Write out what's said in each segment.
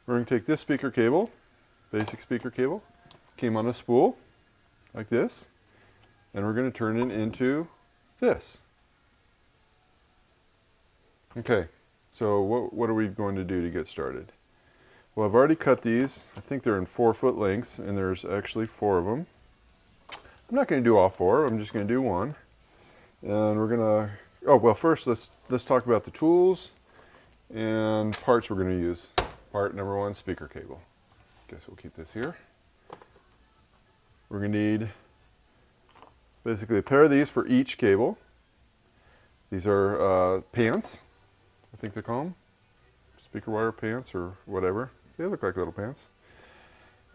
We're going to take this speaker cable, basic speaker cable, came on a spool like this, and we're going to turn it into this. Okay, so what are we going to do to get started? Well, I've already cut these. I think they're in 4-foot lengths, and there's actually 4 of them. I'm not going to do all 4. I'm just going to do one. And we're going to, oh, well, first let's talk about the tools and parts we're going to use. Part number 1, speaker cable. Guess we'll keep this here. We're going to need basically a pair of these for each cable. These are pants, I think they call them. Speaker wire pants or whatever. They look like little pants.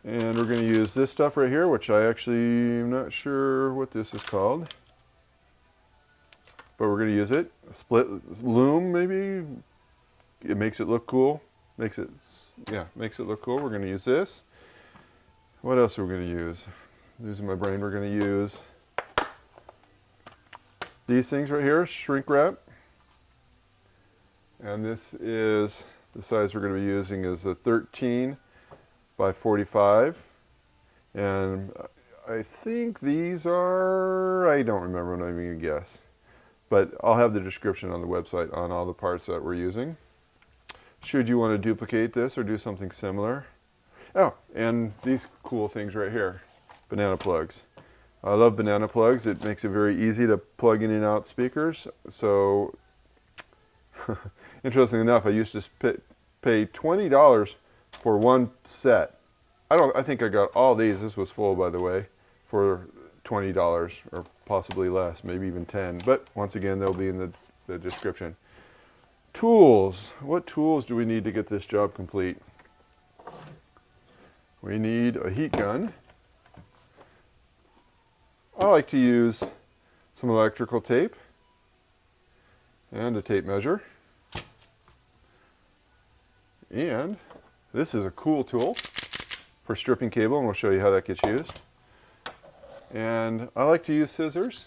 And we're going to use this stuff right here, which I actually am not sure what this is called. But we're going to use it. A split loom, maybe. It makes it look cool. Makes it look cool. We're going to use this. What else are we going to use? Losing my brain. We're going to use these things right here, shrink wrap. And this is the size we're going to be using is a 13 by 45. And I think these are, I don't remember, I'm not even going to guess. But I'll have the description on the website on all the parts that we're using. Should you want to duplicate this or do something similar. Oh, and these cool things right here, banana plugs. I love banana plugs. It makes it very easy to plug in and out speakers. So, interesting enough, I used to pay $20 for one set. I think I got all these. This was full, by the way, for $20 or possibly less, maybe even 10. But once again, they'll be in the description. Tools. What tools do we need to get this job complete? We need a heat gun. I like to use some electrical tape and a tape measure. And this is a cool tool for stripping cable, and we'll show you how that gets used. And I like to use scissors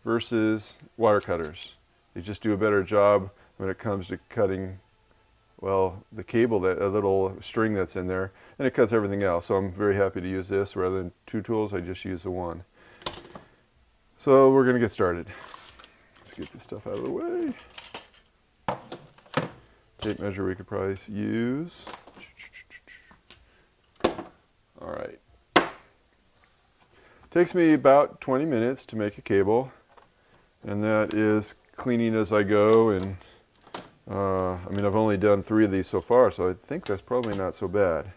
versus wire cutters. They just do a better job when it comes to cutting, well, the cable, a little string that's in there, and it cuts everything else. So I'm very happy to use this. Rather than 2 tools, I just use the one. So we're going to get started. Let's get this stuff out of the way. Tape measure we could probably use. All right. Takes me about 20 minutes to make a cable, and that is cleaning as I go. And I mean, I've only done 3 of these so far, so I think that's probably not so bad.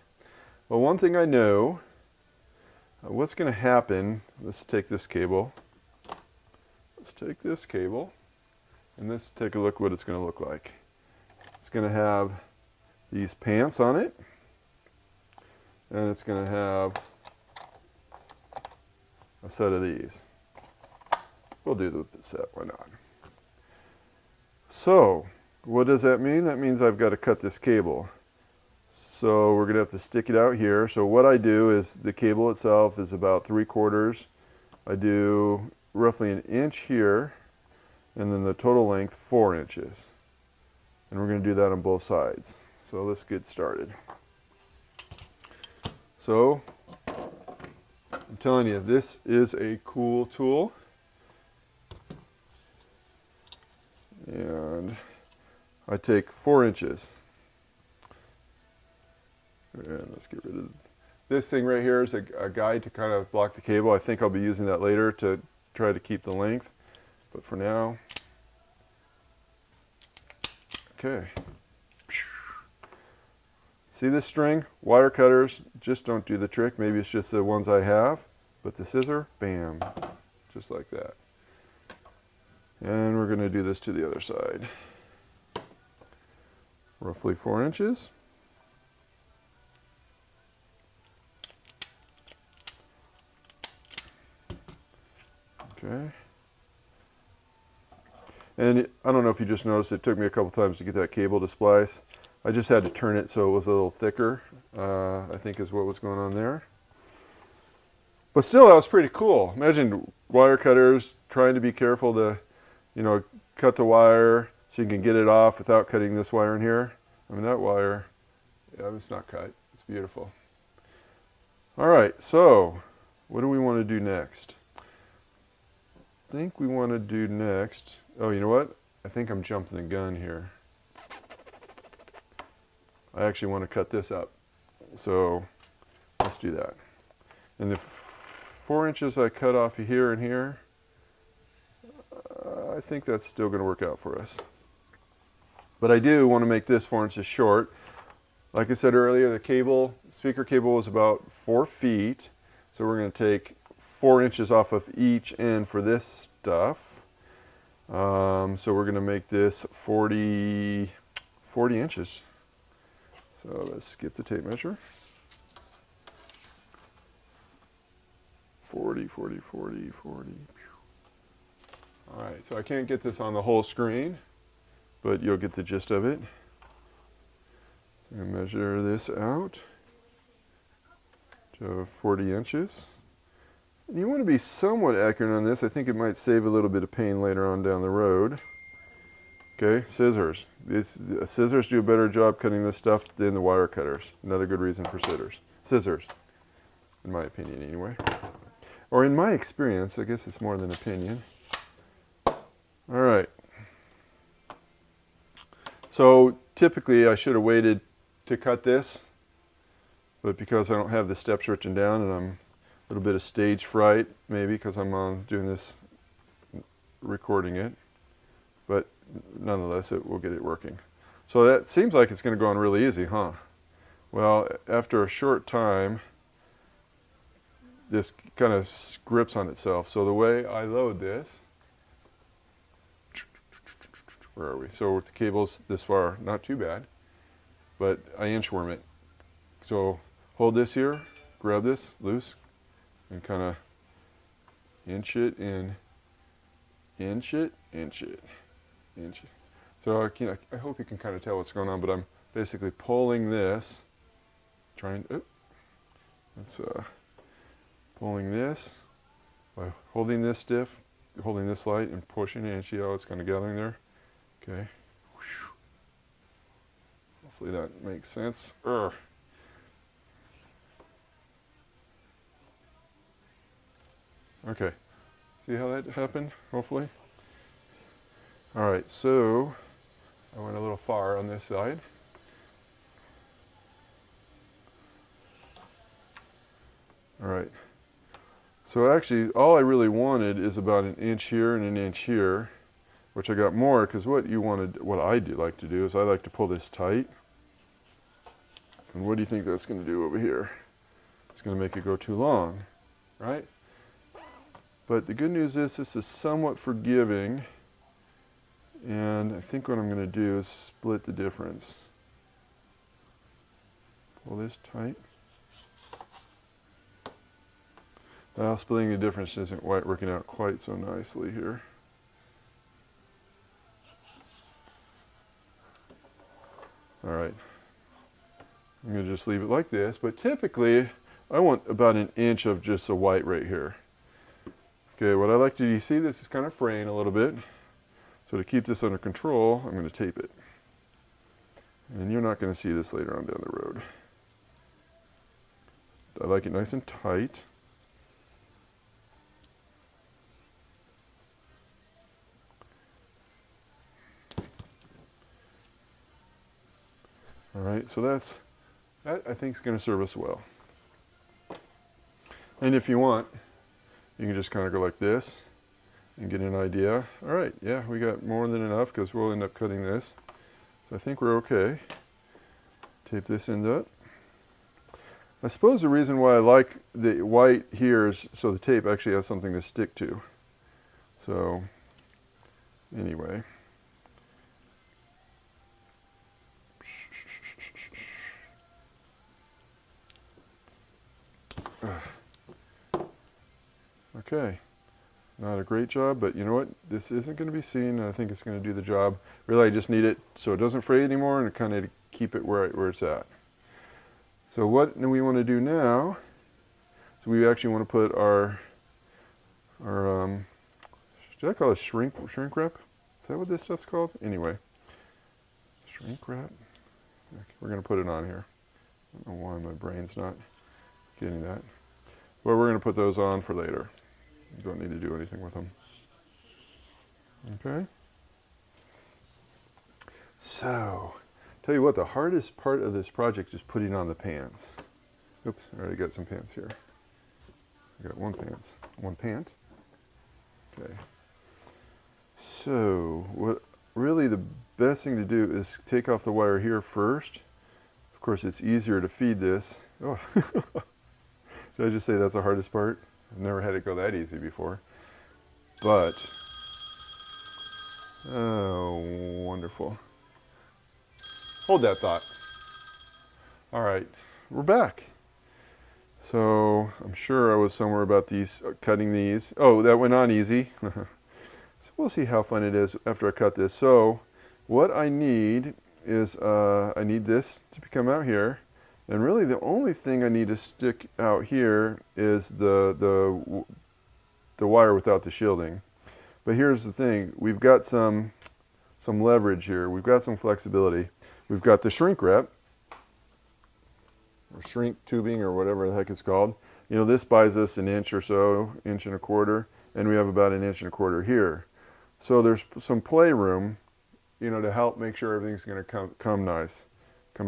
Well, one thing I know, what's going to happen, let's take this cable. Let's take this cable, and let's take a look what it's going to look like. It's going to have these pants on it, and it's going to have a set of these. We'll do the set, why not? So, what does that mean? That means I've got to cut this cable. So we're going to have to stick it out here. So what I do is the cable itself is about 3/4. I do roughly 1 inch here, and then the total length 4 inches. And we're going to do that on both sides. So let's get started. So I'm telling you, this is a cool tool. And I take 4 inches. And let's get rid of this thing right here is a guide to kind of block the cable. I think I'll be using that later to try to keep the length. But for now, okay. See this string? Wire cutters just don't do the trick. Maybe it's just the ones I have. But the scissor, bam, just like that. And we're going to do this to the other side. Roughly 4 inches. Okay. And I don't know if you just noticed, it took me a couple times to get that cable to splice. I just had to turn it so it was a little thicker, I think is what was going on there. But still, that was pretty cool. Imagine wire cutters trying to be careful to, you know, cut the wire so you can get it off without cutting this wire in here. I mean, that wire Yeah, it's not cut. It's beautiful. All right, so what do we want to do next? I think we want to do next. Oh, you know what? I think I'm jumping the gun here. I actually want to cut this up. So let's do that. And the 4 inches I cut off here and here, I think that's still going to work out for us. But I do want to make this 4 inches short. Like I said earlier, the speaker cable is about 4 feet. So we're going to take 4 inches off of each end for this stuff. So we're going to make this 40 inches. So let's get the tape measure. 40. All right, so I can't get this on the whole screen, but you'll get the gist of it. I'm going to measure this out to 40 inches. You want to be somewhat accurate on this. I think it might save a little bit of pain later on down the road. Okay, scissors. Scissors do a better job cutting this stuff than the wire cutters. Another good reason for scissors, in my opinion anyway. Or in my experience, I guess it's more than opinion. All right. So typically I should have waited to cut this, but because I don't have the steps written down and I'm a little bit of stage fright, maybe because I'm doing this, recording it, but nonetheless we'll get it working. So that seems like it's going to go on really easy, huh? Well, after a short time, this kind of grips on itself. So the way I load this, where are we? So with the cables this far, not too bad, but I inchworm it. So hold this here, grab this loose, and kind of inch it in, inch it. So I hope you can kind of tell what's going on, but I'm basically pulling this, pulling this by holding this stiff, holding this light, and pushing it, and see how it's kind of gathering there. Okay. Hopefully that makes sense. Okay. See how that happened? Hopefully. All right, so I went a little far on this side. All right. So actually, all I really wanted is about an inch here and an inch here, which I got more because what I do like to do is I like to pull this tight. And what do you think that's going to do over here? It's going to make it go too long, right? But the good news is this is somewhat forgiving. And I think what I'm going to do is split the difference. Pull this tight. Well, splitting the difference isn't quite working out quite so nicely here. All right. I'm going to just leave it like this, but typically I want about an inch of just a white right here. Okay, what I like to do, you see this is kind of fraying a little bit. So to keep this under control, I'm going to tape it. And you're not going to see this later on down the road. I like it nice and tight. All right, so that I think is going to serve us well. And if you want, you can just kind of go like this and get an idea. All right, yeah, we got more than enough because we'll end up cutting this. So I think we're okay. Tape this end up. I suppose the reason why I like the white here is so the tape actually has something to stick to. So anyway. Okay, not a great job, but you know what? This isn't going to be seen, and I think it's going to do the job. Really, I just need it so it doesn't fray anymore and kind of keep it where it's at. So what do we want to do now? So we actually want to put our should I call it shrink wrap? Is that what this stuff's called? Anyway, shrink wrap. Okay, we're going to put it on here. I don't know why my brain's not getting that. But we're going to put those on for later. You don't need to do anything with them. Okay? So, tell you what, the hardest part of this project is putting on the pants. Oops, I already got some pants here. I got one pant. Okay. So, what really the best thing to do is take off the wire here first. Of course, it's easier to feed this. Oh, did I just say that's the hardest part? I've never had it go that easy before. But, oh, wonderful. Hold that thought. All right, we're back. So I'm sure I was somewhere about these, cutting these. Oh, that went on easy. So we'll see how fun it is after I cut this. So what I need is, I need this to come out here. And really the only thing I need to stick out here is the wire without the shielding. But here's the thing, we've got some leverage here. We've got some flexibility. We've got the shrink wrap, or shrink tubing, or whatever the heck it's called. You know, this buys us an inch or so, inch and a quarter, and we have about an inch and a quarter here. So there's some play room, you know, to help make sure everything's going to come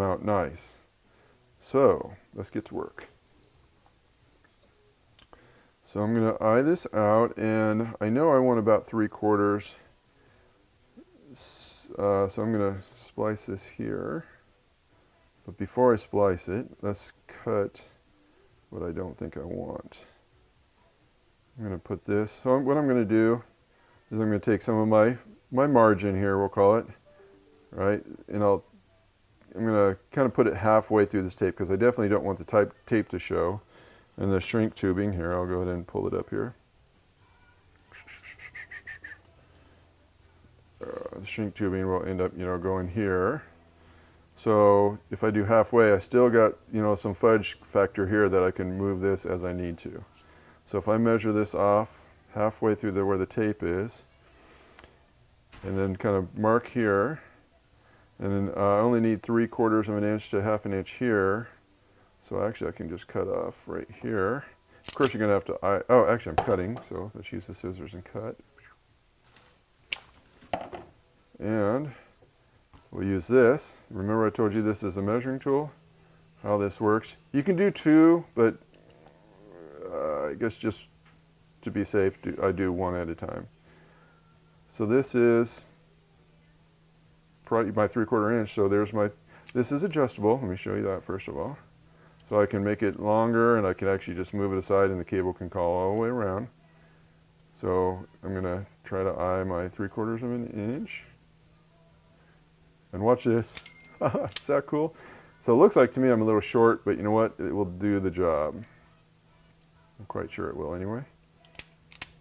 out nice. So let's get to work. So I'm going to eye this out, and I know I want about 3/4. So I'm going to splice this here. But before I splice it, let's cut what I don't think I want. I'm going to put this. So what I'm going to do is I'm going to take some of my margin here, we'll call it, right? And I'm going to kind of put it halfway through this tape because I definitely don't want the tape to show. And the shrink tubing here, I'll go ahead and pull it up here. The shrink tubing will end up, you know, going here. So if I do halfway, I still got, you know, some fudge factor here that I can move this as I need to. So if I measure this off halfway through where the tape is, and then kind of mark here, and then I only need 3/4 of an inch to 1/2 an inch here. So actually I can just cut off right here. Of course you're going to have to, oh actually I'm cutting, so let's use the scissors and cut. And we'll use this. Remember I told you this is a measuring tool, how this works. You can do 2, but I guess just to be safe, I do 1 at a time. So this is probably my 3/4 inch, so there's this is adjustable. Let me show you that first of all. So I can make it longer, and I can actually just move it aside, and the cable can call all the way around. So I'm going to try to eye my 3/4 of an inch. And watch this. Is that cool? So it looks like to me I'm a little short, but you know what? It will do the job. I'm quite sure it will anyway.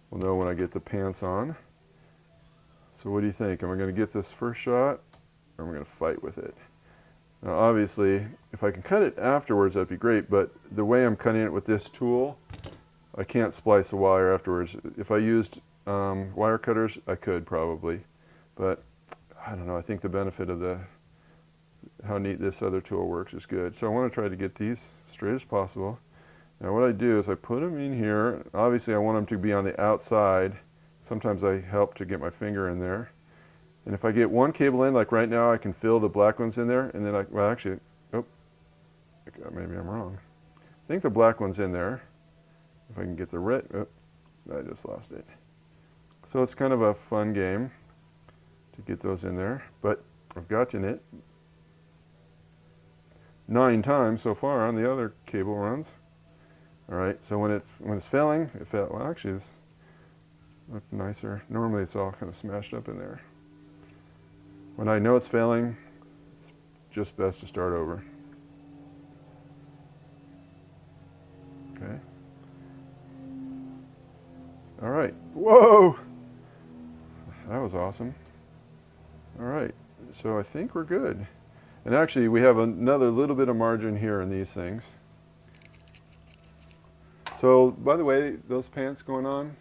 We'll know when I get the pants on. So what do you think? Am I going to get this first shot, or am I going to fight with it? Now obviously, if I can cut it afterwards, that'd be great, but the way I'm cutting it with this tool, I can't splice the wire afterwards. If I used wire cutters, I could probably, but I don't know, I think the benefit of how neat this other tool works is good. So I want to try to get these straight as possible. Now what I do is I put them in here. Obviously I want them to be on the outside. Sometimes I help to get my finger in there. And if I get one cable in, like right now, I can feel the black ones in there, and then well actually, oh, maybe I'm wrong. I think the black one's in there. If I can get the red, oh, I just lost it. So it's kind of a fun game to get those in there, but I've gotten it 9 times so far on the other cable runs. All right, so when it's failing, well actually it's looked nicer. Normally it's all kind of smashed up in there. When I know it's failing, it's just best to start over. Okay. All right. Whoa! That was awesome. All right. So I think we're good. And actually, we have another little bit of margin here in these things. So, by the way, those pants going on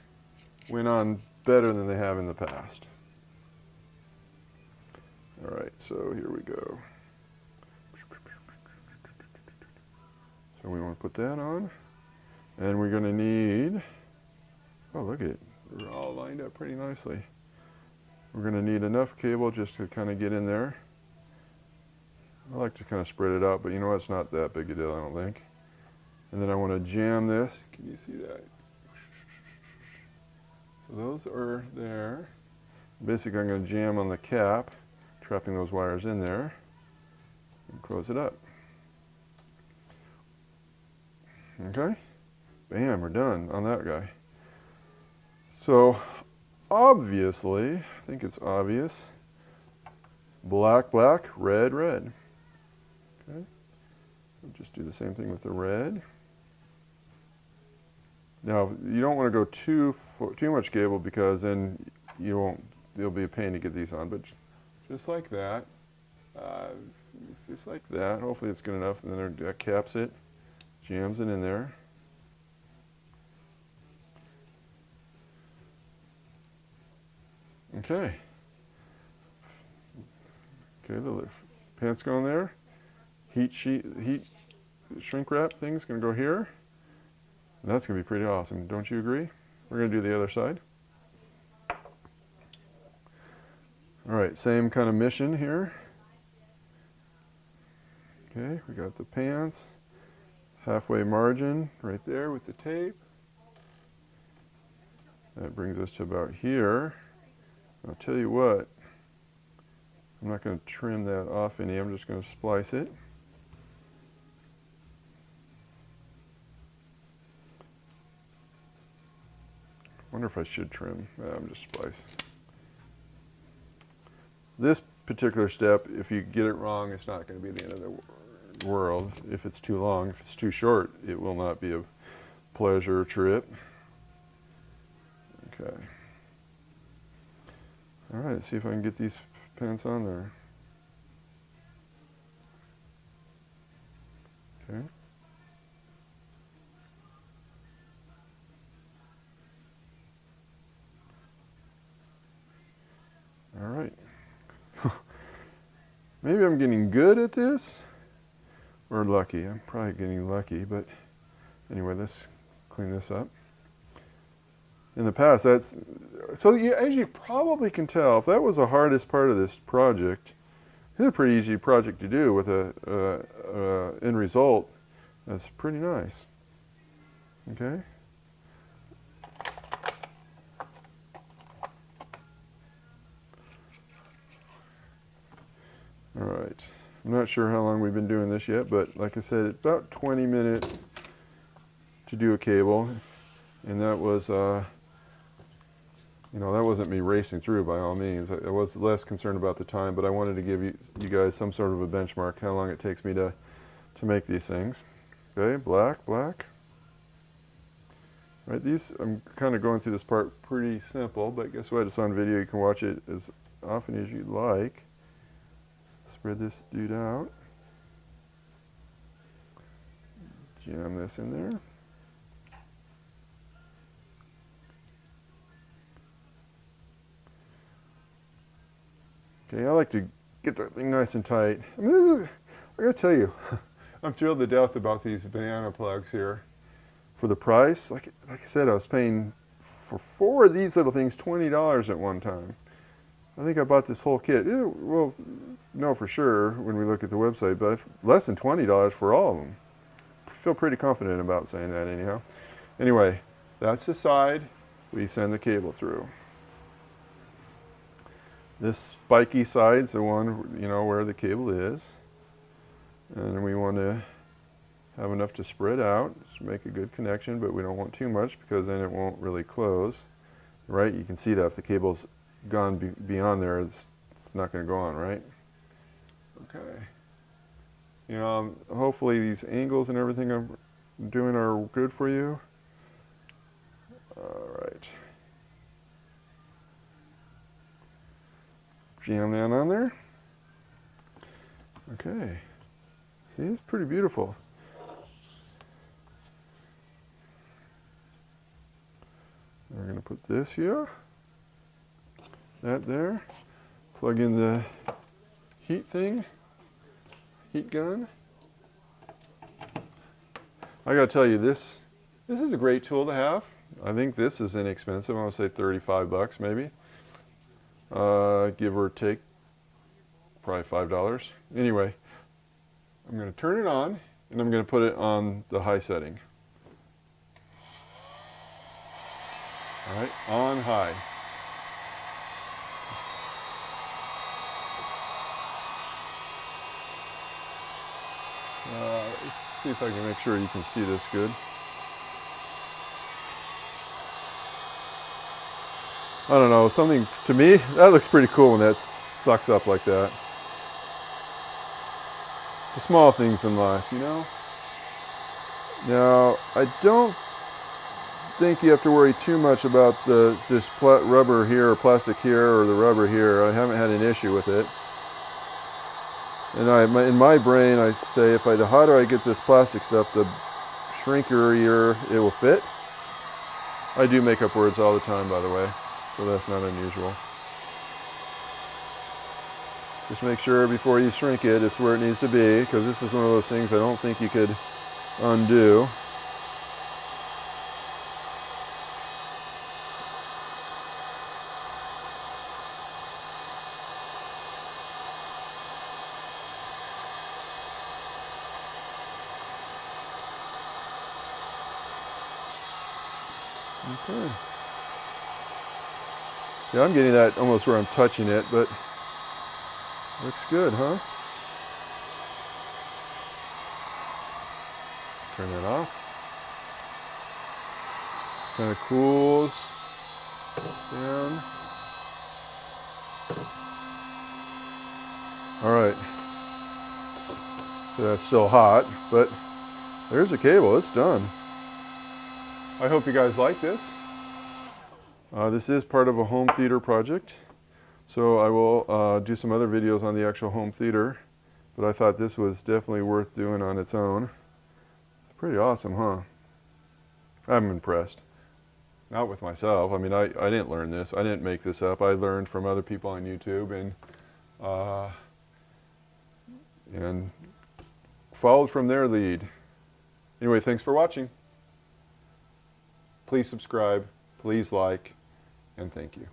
went on better than they have in the past. All right, so here we go. So we want to put that on. And we're going to need, oh look at it, they're all lined up pretty nicely. We're going to need enough cable just to kind of get in there. I like to kind of spread it out, but you know what, it's not that big a deal, I don't think. And then I want to jam this. Can you see that? So those are there. Basically, I'm going to jam on the cap, trapping those wires in there, and close it up. Okay? Bam, we're done on that guy. So, obviously, I think it's obvious, black, black, red, red. Okay? We'll just do the same thing with the red. Now, you don't want to go too much cable because then it'll be a pain to get these on, but just like that. Just like that. Hopefully it's good enough, and then that caps it, jams it in there. Okay. Okay, the pants go in there. Heat shrink wrap thing's gonna go here. And that's gonna be pretty awesome. Don't you agree? We're gonna do the other side. All right, same kind of mission here. Okay, we got the pants, halfway margin right there with the tape. That brings us to about here. I'll tell you what, I'm not going to trim that off any, I'm just going to splice it. I wonder if I should trim. I'm just splice. This particular step, if you get it wrong, it's not going to be the end of the world. If it's too long, if it's too short, it will not be a pleasure trip. Okay. All right, let's see if I can get these pants on there. Okay. All right. Maybe I'm getting good at this, or lucky. I'm probably getting lucky, but anyway, let's clean this up. In the past, as you probably can tell, if that was the hardest part of this project, it's a pretty easy project to do with a end result that's pretty nice. Okay. All right. I'm not sure how long we've been doing this yet, but like I said, it's about 20 minutes to do a cable, and that was, that wasn't me racing through by all means. I was less concerned about the time, but I wanted to give you guys some sort of a benchmark, how long it takes me to make these things. Okay, black, black. Right, I'm kind of going through this part pretty simple, but guess what? It's on video. You can watch it as often as you'd like. Spread this dude out. Jam this in there. Okay, I like to get that thing nice and tight. I mean, I gotta tell you, I'm thrilled to death about these banana plugs here. For the price, like I said, I was paying for 4 of these little things $20 at one time. I think I bought this whole kit. We'll know for sure when we look at the website, but less than $20 for all of them. I feel pretty confident about saying that anyhow. Anyway, that's the side we send the cable through. This spiky side's the one, where the cable is. And we want to have enough to spread out, just make a good connection, but we don't want too much because then it won't really close. Right? You can see that if the cable's gone beyond there, it's not going to go on, right? Okay. Hopefully these angles and everything I'm doing are good for you. All right. Jam that on there. Okay. See, it's pretty beautiful. We're going to put this here, that there, plug in the heat gun. I gotta tell you, this is a great tool to have. I think this is inexpensive. I want to say 35 bucks maybe. Give or take, probably $5. Anyway, I'm going to turn it on, and I'm going to put it on the high setting. All right, on high. Let's see if I can make sure you can see this good. I don't know, something, to me, that looks pretty cool when that sucks up like that. It's the small things in life, you know? Now, I don't think you have to worry too much about this rubber here, or plastic here, or the rubber here. I haven't had an issue with it. And in my brain, I say, the hotter I get this plastic stuff, the shrinkerier it will fit. I do make up words all the time, by the way, so that's not unusual. Just make sure before you shrink it, it's where it needs to be, because this is one of those things I don't think you could undo. Okay. Yeah, I'm getting that almost where I'm touching it, but looks good, huh? Turn that off. Kind of cools down. All right. So that's still hot, but there's the cable. It's done. I hope you guys like this. This is part of a home theater project, so I will do some other videos on the actual home theater, but I thought this was definitely worth doing on its own. Pretty awesome, huh? I'm impressed. Not with myself. I mean, I didn't learn this. I didn't make this up. I learned from other people on YouTube and followed from their lead. Anyway, thanks for watching. Please subscribe, please like, and thank you.